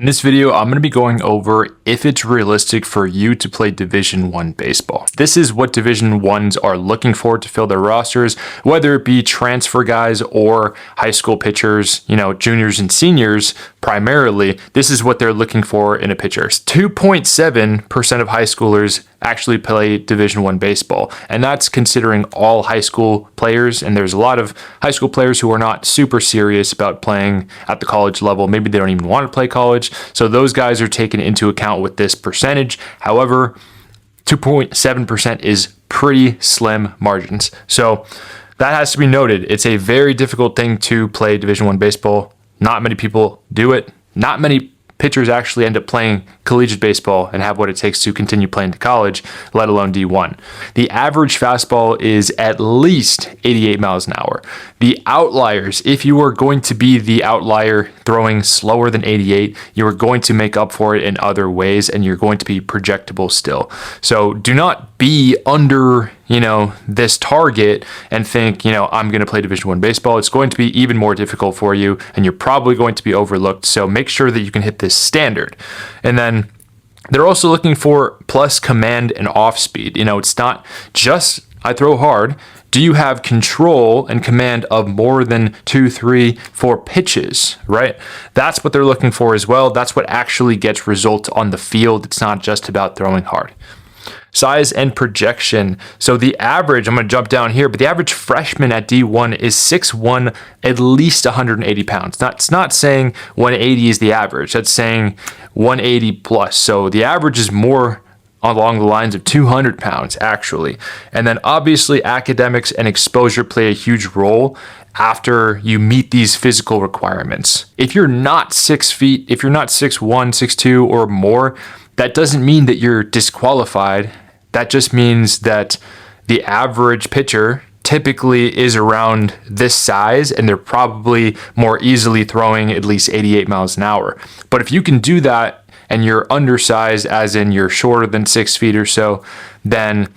In this video, I'm going to be going over if it's realistic for you to play Division 1 baseball. This is what Division 1s are looking for to fill their rosters, whether it be transfer guys or high school pitchers, juniors and seniors primarily. This is what they're looking for in a pitcher. 2.7% of high schoolers actually play Division 1 baseball, and that's considering all high school players. And there's a lot of high school players who are not super serious about playing at the college level. Maybe they don't even want to play college, so those guys are taken into account with this percentage. However, 2.7% is pretty slim margins, so that has to be noted. It's a very difficult thing to play Division 1 baseball. Not many people do it. Not many pitchers actually end up playing collegiate baseball and have what it takes to continue playing to college, let alone D1. The average fastball is at least 88 miles an hour. The outliers, if you are going to be the outlier throwing slower than 88, you are going to make up for it in other ways, and you're going to be projectable still. So do not be under this target and think, I'm going to play Division 1 baseball. It's going to be even more difficult for you, and you're probably going to be overlooked. So make sure that you can hit this standard. And then they're also looking for plus command and off speed. It's not just I throw hard. Do you have control and command of more than 2, 3, 4 pitches, right? That's what they're looking for as well. That's what actually gets results on the field. It's not just about throwing hard. Size and projection. So the average, I'm going to jump down here, but the average freshman at D1 is 6'1", at least 180 pounds. That's not saying 180 is the average. That's saying 180 plus. So the average is more along the lines of 200 pounds, actually. And then obviously academics and exposure play a huge role after you meet these physical requirements. If you're not 6 feet, if you're not 6'1", 6'2", or more, that doesn't mean that you're disqualified. That just means that the average pitcher typically is around this size, and they're probably more easily throwing at least 88 miles an hour. But if you can do that and you're undersized, as in you're shorter than 6 feet or so, then,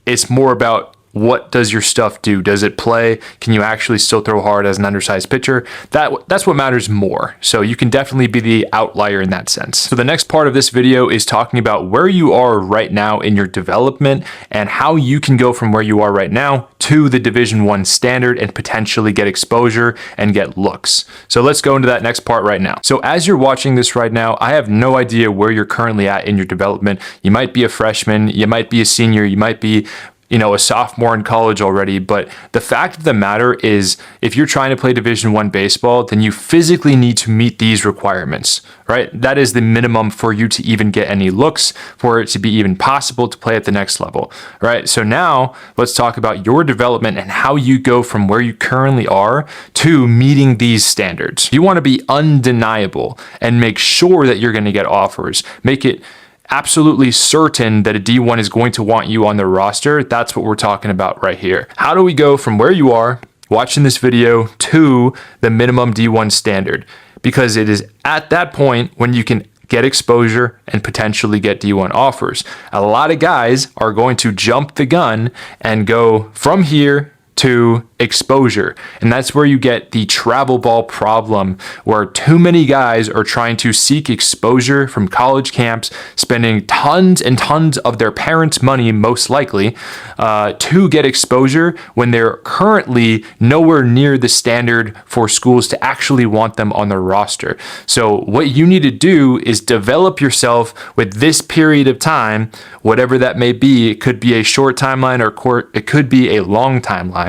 it's more about what does your stuff do? Does it play? Can you actually still throw hard as an undersized pitcher? That's what matters more. So you can definitely be the outlier in that sense. So the next part of this video is talking about where you are right now in your development and how you can go from where you are right now to the Division 1 standard and potentially get exposure and get looks. So let's go into that next part right now. So as you're watching this right now, I have no idea where you're currently at in your development. You might be a freshman, you might be a senior, you might be a sophomore in college already. But the fact of the matter is, if you're trying to play Division 1 baseball, then you physically need to meet these requirements, right? That is the minimum for you to even get any looks, for it to be even possible to play at the next level, right? So now let's talk about your development and how you go from where you currently are to meeting these standards. You want to be undeniable and make sure that you're going to get offers. Make it absolutely certain that a D1 is going to want you on their roster. That's what we're talking about right here. How do we go from where you are watching this video to the minimum D1 standard? Because it is at that point when you can get exposure and potentially get D1 offers. A lot of guys are going to jump the gun and go from here to exposure. And that's where you get the travel ball problem, where too many guys are trying to seek exposure from college camps, spending tons and tons of their parents' money, most likely, to get exposure when they're currently nowhere near the standard for schools to actually want them on their roster. So what you need to do is develop yourself with this period of time, whatever that may be. It could be a short timeline, or it could be a long timeline.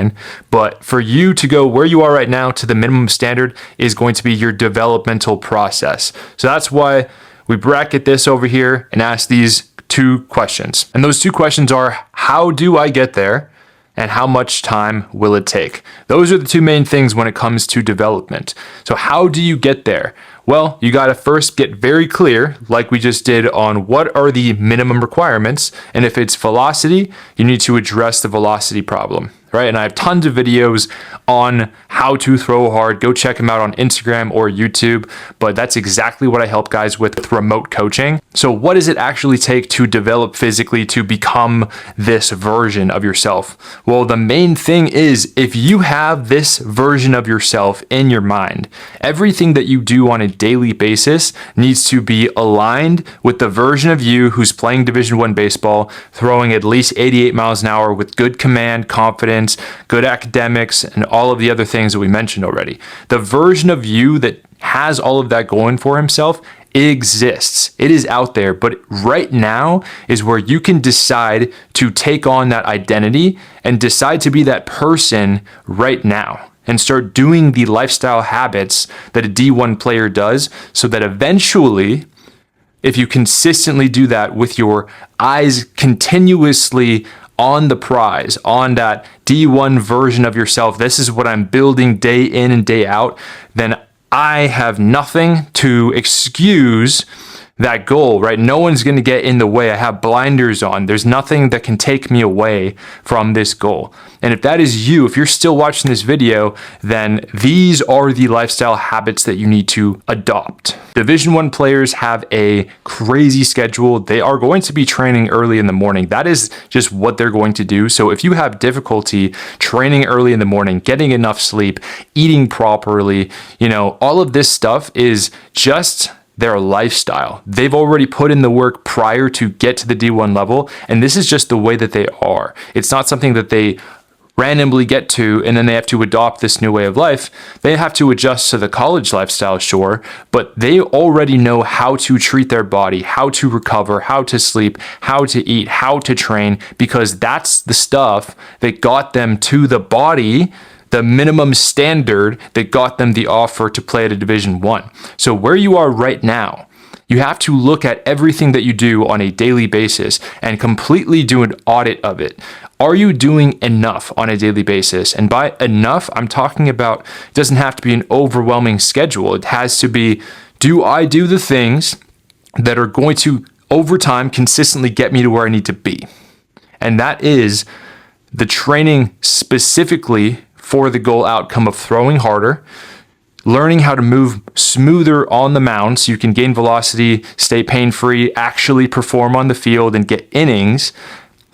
But for you to go where you are right now to the minimum standard is going to be your developmental process. So that's why we bracket this over here and ask these 2 questions. And those 2 questions are, how do I get there? And how much time will it take? Those are the 2 main things when it comes to development. So how do you get there? Well, you got to first get very clear, like we just did, on what are the minimum requirements. And if it's velocity, you need to address the velocity problem. right? And I have tons of videos on how to throw hard. Go check them out on Instagram or YouTube. But that's exactly what I help guys with remote coaching. So what does it actually take to develop physically to become this version of yourself? Well, the main thing is if you have this version of yourself in your mind, everything that you do on a daily basis needs to be aligned with the version of you who's playing Division I baseball, throwing at least 88 miles an hour with good command, confidence, good academics, and all of the other things that we mentioned already. The version of you that has all of that going for himself exists. It is out there, but right now is where you can decide to take on that identity and decide to be that person right now and start doing the lifestyle habits that a D1 player does, so that eventually, if you consistently do that with your eyes continuously on the prize, on that D1 version of yourself, this is what I'm building day in and day out, then I have nothing to excuse that goal, right? No one's going to get in the way. I have blinders on. There's nothing that can take me away from this goal. And if that is you, if you're still watching this video, then these are the lifestyle habits that you need to adopt. Division I players have a crazy schedule. They are going to be training early in the morning. That is just what they're going to do. So if you have difficulty training early in the morning, getting enough sleep, eating properly, all of this stuff is just their lifestyle. They've already put in the work prior to get to the D1 level, and this is just the way that they are. It's not something that they randomly get to and then they have to adopt this new way of life. They have to adjust to the college lifestyle, sure, but they already know how to treat their body, how to recover, how to sleep, how to eat, how to train, because that's the stuff that got them to the body, the minimum standard that got them the offer to play at a Division I. So where you are right now, you have to look at everything that you do on a daily basis and completely do an audit of it. Are you doing enough on a daily basis? And by enough, I'm talking about, it doesn't have to be an overwhelming schedule. It has to be, do I do the things that are going to, over time, consistently get me to where I need to be? And that is the training specifically for the goal outcome of throwing harder, learning how to move smoother on the mound so you can gain velocity, stay pain-free, actually perform on the field and get innings,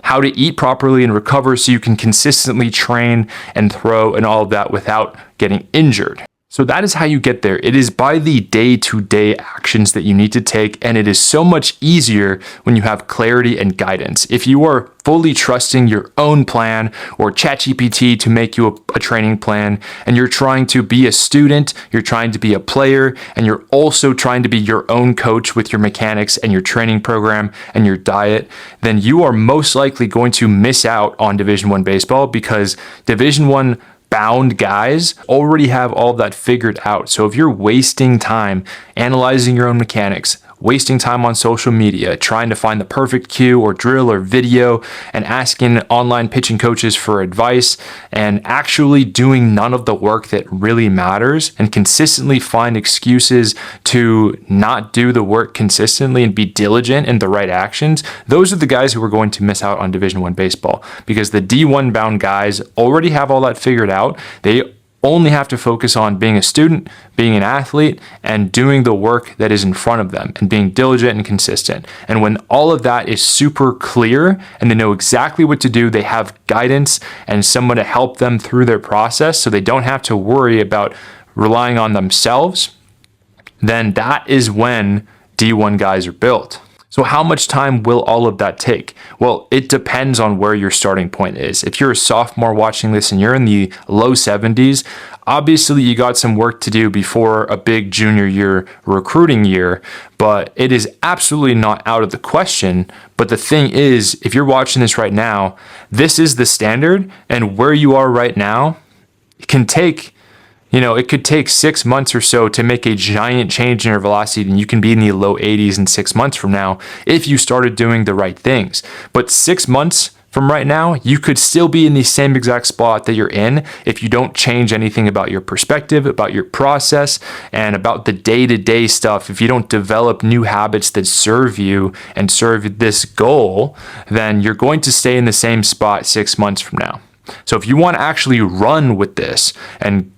how to eat properly and recover so you can consistently train and throw and all of that without getting injured. So that is how you get there. It is by the day-to-day actions that you need to take, and it is so much easier when you have clarity and guidance. If you are fully trusting your own plan or ChatGPT to make you a training plan, and you're trying to be a student, you're trying to be a player, and you're also trying to be your own coach with your mechanics and your training program and your diet, then you are most likely going to miss out on Division I baseball, because Division I bound guys already have all of that figured out. So if you're wasting time analyzing your own mechanics, wasting time on social media, trying to find the perfect cue or drill or video, and asking online pitching coaches for advice, and actually doing none of the work that really matters, and consistently find excuses to not do the work consistently and be diligent in the right actions, those are the guys who are going to miss out on Division I baseball, because the D1 bound guys already have all that figured out. They only have to focus on being a student, being an athlete, and doing the work that is in front of them and being diligent and consistent. And when all of that is super clear and they know exactly what to do, they have guidance and someone to help them through their process so they don't have to worry about relying on themselves, then that is when D1 guys are built. So how much time will all of that take? Well, it depends on where your starting point is. If you're a sophomore watching this and you're in the low 70s, obviously you got some work to do before a big junior year recruiting year, but it is absolutely not out of the question. But the thing is, if you're watching this right now, this is the standard, and where you are right now, it can take it could take 6 months or so to make a giant change in your velocity, and you can be in the low 80s in 6 months from now if you started doing the right things. But 6 months from right now, you could still be in the same exact spot that you're in if you don't change anything about your perspective, about your process, and about the day-to-day stuff. If you don't develop new habits that serve you and serve this goal, then you're going to stay in the same spot 6 months from now. So if you want to actually run with this and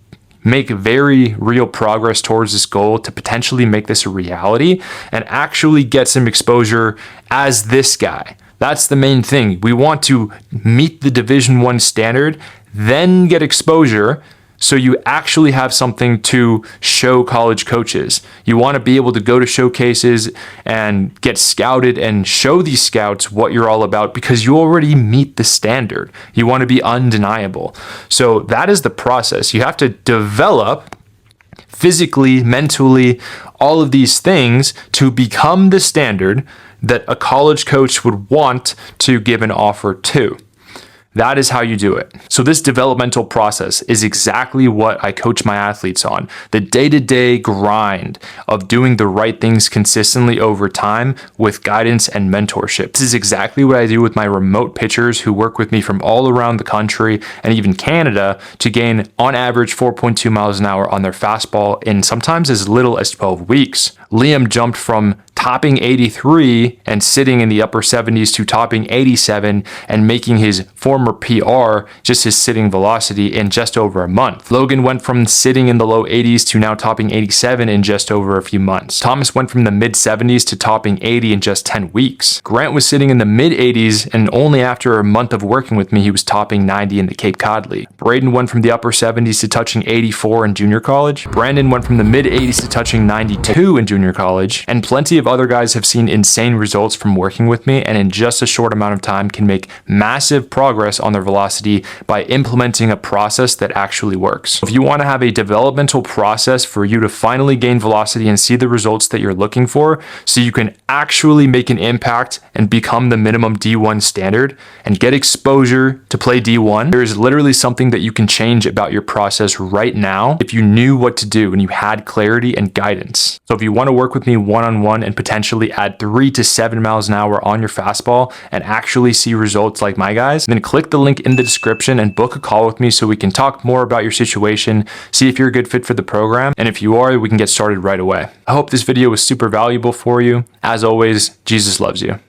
make very real progress towards this goal to potentially make this a reality and actually get some exposure as this guy. That's the main thing. We want to meet the Division 1 standard, then get exposure so you actually have something to show college coaches. You want to be able to go to showcases and get scouted and show these scouts what you're all about because you already meet the standard. You want to be undeniable. So that is the process. You have to develop physically, mentally, all of these things to become the standard that a college coach would want to give an offer to. That is how you do it. So this developmental process is exactly what I coach my athletes on. The day-to-day grind of doing the right things consistently over time with guidance and mentorship. This is exactly what I do with my remote pitchers who work with me from all around the country and even Canada to gain on average 4.2 miles an hour on their fastball in sometimes as little as 12 weeks. Liam jumped from topping 83 and sitting in the upper 70s to topping 87 and making his former PR, just his sitting velocity, in just over a month. Logan went from sitting in the low 80s to now topping 87 in just over a few months. Thomas went from the mid 70s to topping 80 in just 10 weeks. Grant was sitting in the mid 80s and only after a month of working with me, he was topping 90 in the Cape Cod League. Braden went from the upper 70s to touching 84 in junior college. Brandon went from the mid 80s to touching 92 in junior college. And plenty of other guys have seen insane results from working with me and in just a short amount of time can make massive progress on their velocity by implementing a process that actually works. If you want to have a developmental process for you to finally gain velocity and see the results that you're looking for so you can actually make an impact and become the minimum D1 standard and get exposure to play D1, there is literally something that you can change about your process right now if you knew what to do and you had clarity and guidance. So if you want to work with me one-on-one and potentially add 3 to 7 miles an hour on your fastball and actually see results like my guys, then click the link in the description and book a call with me so we can talk more about your situation, see if you're a good fit for the program, and if you are, we can get started right away. I hope this video was super valuable for you. As always, Jesus loves you.